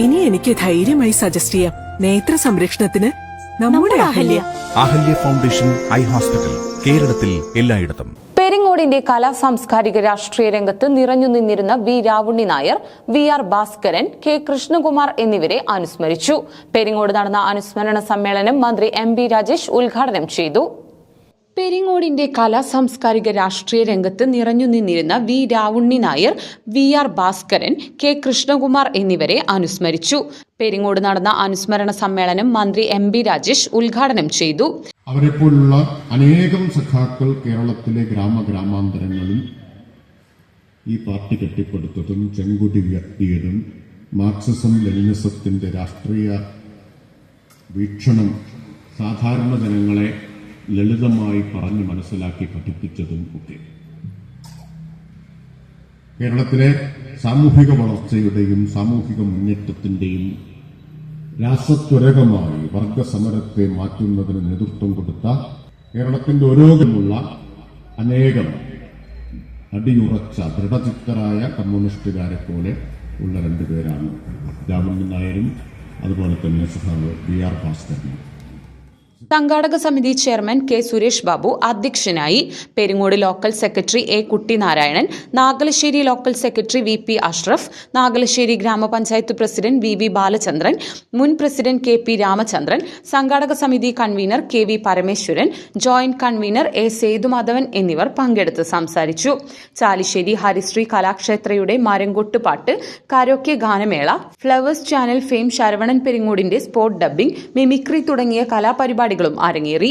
ഇനി എനിക്ക് ധൈര്യമായി സജസ്റ്റ് ചെയ്യാം. നേത്ര സംരക്ഷണത്തിന് നമ്മുടെ Ahalya. Ahalya foundation eye hospital, കേരളത്തിൽ എല്ലായിടത്തും. പെരിങ്ങോടിന്റെ കലാ സാംസ്കാരിക രാഷ്ട്രീയ രംഗത്ത് നിറഞ്ഞു നിന്നിരുന്ന V Ravunni Nair, V R Bhaskaran, K Krishnakumar എന്നിവരെ അനുസ്മരിച്ചു. പെരിങ്ങോട് നടന്ന അനുസ്മരണ സമ്മേളനം മന്ത്രി എം.ബി. രാജേഷ് ഉദ്ഘാടനം ചെയ്തു. പെരിങ്ങോടിന്റെ കലാ സാംസ്കാരിക രാഷ്ട്രീയ രംഗത്ത് നിറഞ്ഞു നിന്നിരുന്ന V Ravunni Nair, V R Bhaskaran, K Krishnakumar എന്നിവരെ അനുസ്മരിച്ചു. പെരിങ്ങോട് നടന്ന അനുസ്മരണ സമ്മേളനം മന്ത്രി എം.ബി. രാജേഷ് ഉദ്ഘാടനം ചെയ്തു. അവരെപ്പോലുള്ള അനേകം സഖാക്കൾ കേരളത്തിലെ ഗ്രാമാന്തരങ്ങളിൽ ഈ പാർട്ടി കെട്ടിപ്പടുത്തതും ചെങ്കുടി ഉയർത്തിയതും മാർക്സിസം ലെനിനിസത്തിന്റെ രാഷ്ട്രീയ വീക്ഷണം സാധാരണ ജനങ്ങളെ ലളിതമായി പറഞ്ഞു മനസ്സിലാക്കി പഠിപ്പിച്ചതും ഒക്കെ കേരളത്തിലെ സാമൂഹിക വളർച്ചയുടെയും സാമൂഹിക മുന്നേറ്റത്തിന്റെയും രാസത്വരകമായി വർഗസമരത്തെ മാറ്റുന്നതിന് നേതൃത്വം കൊടുത്ത കേരളത്തിന്റെ ഓരോരുമുള്ള അനേകം അടിയുറച്ച ദൃഢചിത്തരായ കമ്മ്യൂണിസ്റ്റുകാരെ പോലെ ഉള്ള രണ്ടുപേരാണ് രാവുണ്ണി നായരും അതുപോലെ തന്നെ സഖാവ് വി ആർ ഭാസ്കരനും. സംഘാടക സമിതി ചെയർമാൻ കെ സുരേഷ് ബാബു അധ്യക്ഷനായി. Peringode local secretary A Kuttinarayanan, Nagalassery local secretary V P Ashraf, Nagalassery ഗ്രാമപഞ്ചായത്ത് പ്രസിഡന്റ് വി വി ബാലചന്ദ്രൻ, മുൻ പ്രസിഡന്റ് കെ പി രാമചന്ദ്രൻ, സംഘാടക സമിതി convener K V Parameswaran, joint convener A Sethumadhavan എന്നിവർ പങ്കെടുത്ത് സംസാരിച്ചു. ചാലിശ്ശേരി ഹരിശ്രീ കലാക്ഷേത്രയുടെ മരംകൊട്ടുപാട്ട്, കരോക്കെ ഗാനമേള, ഫ്ലവേഴ്സ് ചാനൽ ഫെയിം ശരവണൻ പെരിങ്ങോടിന്റെ സ്പോട്ട് ഡബ്ബിംഗ്, മിമിക്രി തുടങ്ങിയ കലാപരിപാടികളും അരങ്ങേറി.